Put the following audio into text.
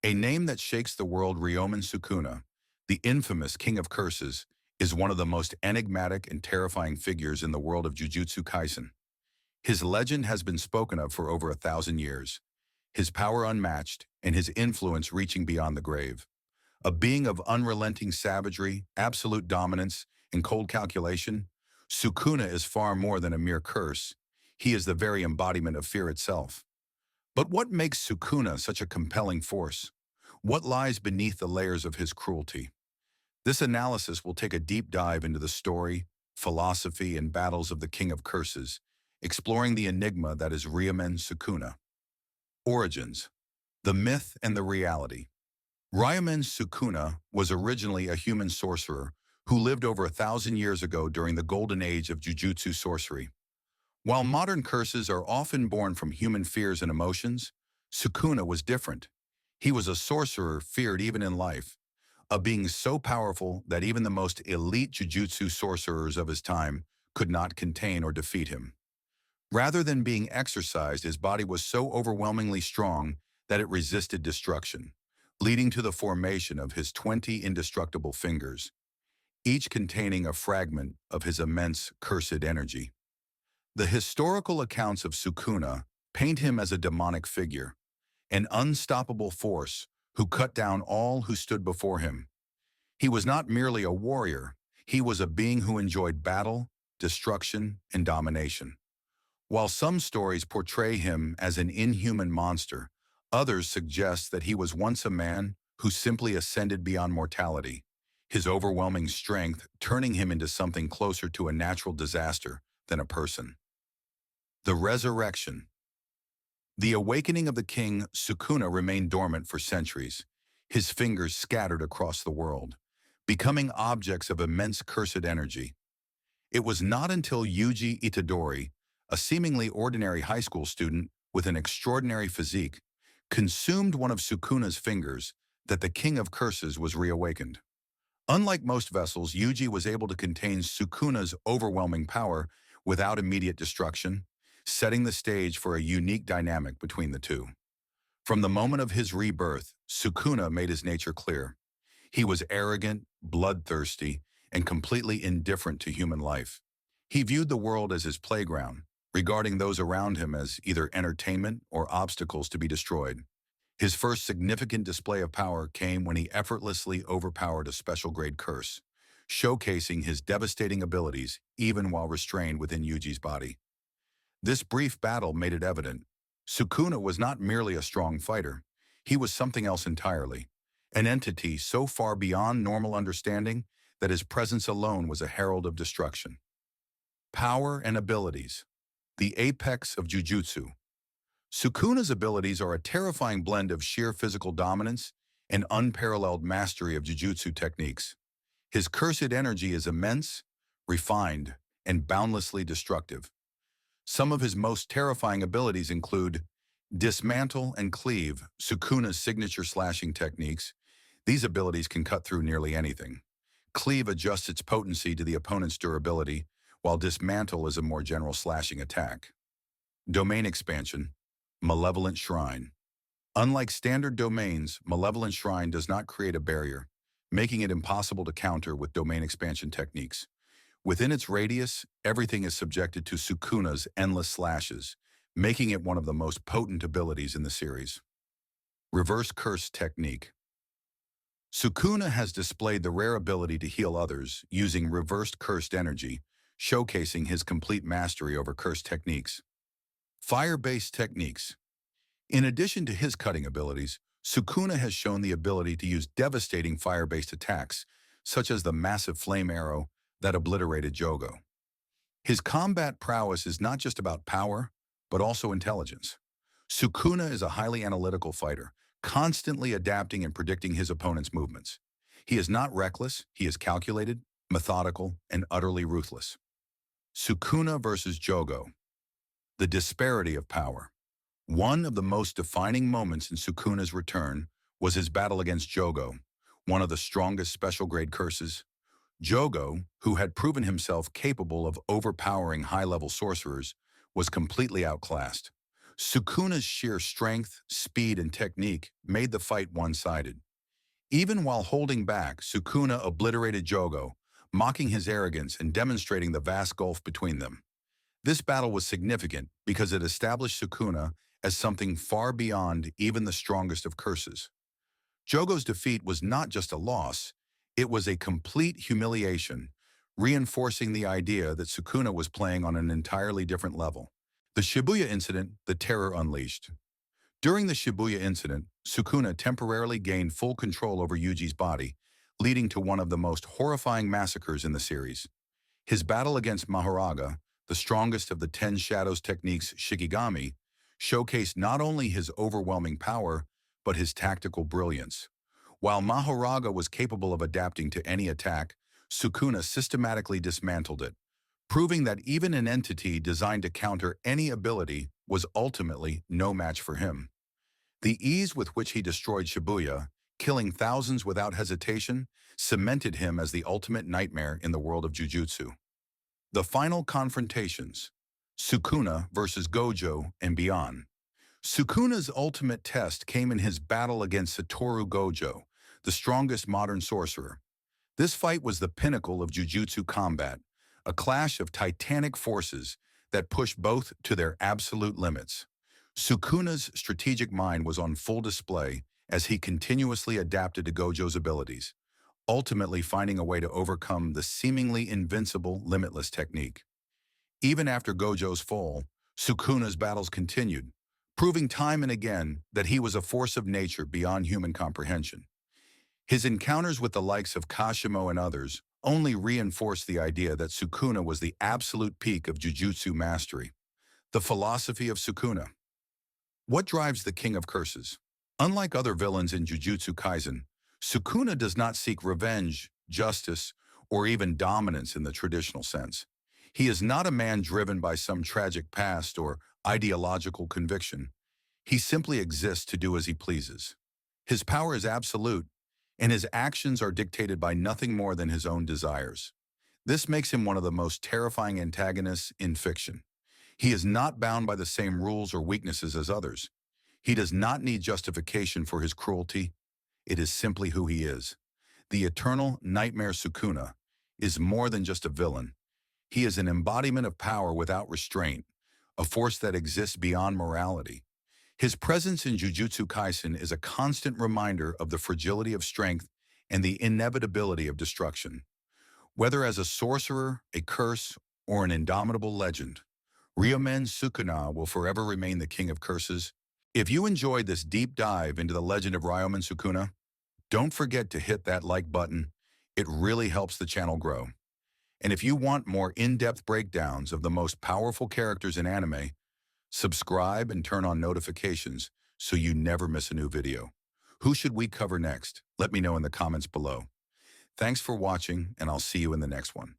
A name that shakes the world, Ryomen Sukuna, the infamous King of Curses, is one of the most enigmatic and terrifying figures in the world of Jujutsu Kaisen. His legend has been spoken of for over 1,000 years, his power unmatched and his influence reaching beyond the grave. A being of unrelenting savagery, absolute dominance, and cold calculation, Sukuna is far more than a mere curse. He is the very embodiment of fear itself. But what makes Sukuna such a compelling force? What lies beneath the layers of his cruelty? This analysis will take a deep dive into the story, philosophy, and battles of the King of Curses, exploring the enigma that is Ryomen Sukuna. Origins: the myth and the reality. Ryomen Sukuna was originally a human sorcerer who lived over 1,000 years ago during the golden age of Jujutsu sorcery. While modern curses are often born from human fears and emotions, Sukuna was different. He was a sorcerer feared even in life, a being so powerful that even the most elite Jujutsu sorcerers of his time could not contain or defeat him. Rather than being exorcised, his body was so overwhelmingly strong that it resisted destruction, leading to the formation of his 20 indestructible fingers, each containing a fragment of his immense cursed energy. The historical accounts of Sukuna paint him as a demonic figure, an unstoppable force who cut down all who stood before him. He was not merely a warrior, he was a being who enjoyed battle, destruction, and domination. While some stories portray him as an inhuman monster, others suggest that he was once a man who simply ascended beyond mortality, his overwhelming strength turning him into something closer to a natural disaster than a person. The resurrection. The awakening of the king, Sukuna, remained dormant for centuries, his fingers scattered across the world, becoming objects of immense cursed energy. It was not until Yuji Itadori, a seemingly ordinary high school student with an extraordinary physique, consumed one of Sukuna's fingers that the King of Curses was reawakened. Unlike most vessels, Yuji was able to contain Sukuna's overwhelming power without immediate destruction, setting the stage for a unique dynamic between the two. From the moment of his rebirth, Sukuna made his nature clear. He was arrogant, bloodthirsty, and completely indifferent to human life. He viewed the world as his playground, regarding those around him as either entertainment or obstacles to be destroyed. His first significant display of power came when he effortlessly overpowered a special-grade curse, showcasing his devastating abilities even while restrained within Yuji's body. This brief battle made it evident. Sukuna was not merely a strong fighter, he was something else entirely, an entity so far beyond normal understanding that his presence alone was a herald of destruction. Power and abilities. The apex of Jujutsu. Sukuna's abilities are a terrifying blend of sheer physical dominance and unparalleled mastery of Jujutsu techniques. His cursed energy is immense, refined, and boundlessly destructive. Some of his most terrifying abilities include Dismantle and Cleave, Sukuna's signature slashing techniques. These abilities can cut through nearly anything. Cleave adjusts its potency to the opponent's durability, while Dismantle is a more general slashing attack. Domain Expansion, Malevolent Shrine. Unlike standard domains, Malevolent Shrine does not create a barrier, making it impossible to counter with domain expansion techniques. Within its radius, everything is subjected to Sukuna's endless slashes, making it one of the most potent abilities in the series. Reverse Curse Technique. Sukuna has displayed the rare ability to heal others using reversed cursed energy, showcasing his complete mastery over cursed techniques. Fire-based techniques. In addition to his cutting abilities, Sukuna has shown the ability to use devastating fire-based attacks, such as the massive flame arrow that obliterated Jogo. His combat prowess is not just about power, but also intelligence. Sukuna is a highly analytical fighter, constantly adapting and predicting his opponent's movements. He is not reckless, he is calculated, methodical, and utterly ruthless. Sukuna versus Jogo. The disparity of power. One of the most defining moments in Sukuna's return was his battle against Jogo, one of the strongest special-grade curses. Jogo, who had proven himself capable of overpowering high-level sorcerers, was completely outclassed. Sukuna's sheer strength, speed, and technique made the fight one-sided. Even while holding back, Sukuna obliterated Jogo, mocking his arrogance and demonstrating the vast gulf between them. This battle was significant because it established Sukuna as something far beyond even the strongest of curses. Jogo's defeat was not just a loss, it was a complete humiliation, reinforcing the idea that Sukuna was playing on an entirely different level. The Shibuya Incident, the terror unleashed. During the Shibuya Incident, Sukuna temporarily gained full control over Yuji's body, leading to one of the most horrifying massacres in the series. His battle against Mahoraga, the strongest of the 10 Shadows techniques Shikigami, showcased not only his overwhelming power, but his tactical brilliance. While Mahoraga was capable of adapting to any attack, Sukuna systematically dismantled it, proving that even an entity designed to counter any ability was ultimately no match for him. The ease with which he destroyed Shibuya, killing thousands without hesitation, cemented him as the ultimate nightmare in the world of Jujutsu. The final confrontations, Sukuna versus Gojo and beyond. Sukuna's ultimate test came in his battle against Satoru Gojo, the strongest modern sorcerer. This fight was the pinnacle of Jujutsu combat, a clash of titanic forces that pushed both to their absolute limits. Sukuna's strategic mind was on full display as he continuously adapted to Gojo's abilities, ultimately finding a way to overcome the seemingly invincible limitless technique. Even after Gojo's fall, Sukuna's battles continued, proving time and again that he was a force of nature beyond human comprehension. His encounters with the likes of Kashimo and others only reinforced the idea that Sukuna was the absolute peak of Jujutsu mastery. The philosophy of Sukuna. What drives the King of Curses? Unlike other villains in Jujutsu Kaisen, Sukuna does not seek revenge, justice, or even dominance in the traditional sense. He is not a man driven by some tragic past or ideological conviction. He simply exists to do as he pleases. His power is absolute, and his actions are dictated by nothing more than his own desires. This makes him one of the most terrifying antagonists in fiction. He is not bound by the same rules or weaknesses as others. He does not need justification for his cruelty. It is simply who he is. The eternal nightmare Sukuna is more than just a villain. He is an embodiment of power without restraint, a force that exists beyond morality. His presence in Jujutsu Kaisen is a constant reminder of the fragility of strength and the inevitability of destruction. Whether as a sorcerer, a curse, or an indomitable legend, Ryomen Sukuna will forever remain the king of curses. If you enjoyed this deep dive into the legend of Ryomen Sukuna, don't forget to hit that like button. It really helps the channel grow. And if you want more in-depth breakdowns of the most powerful characters in anime, subscribe and turn on notifications so you never miss a new video. Who should we cover next? Let me know in the comments below. Thanks for watching, and I'll see you in the next one.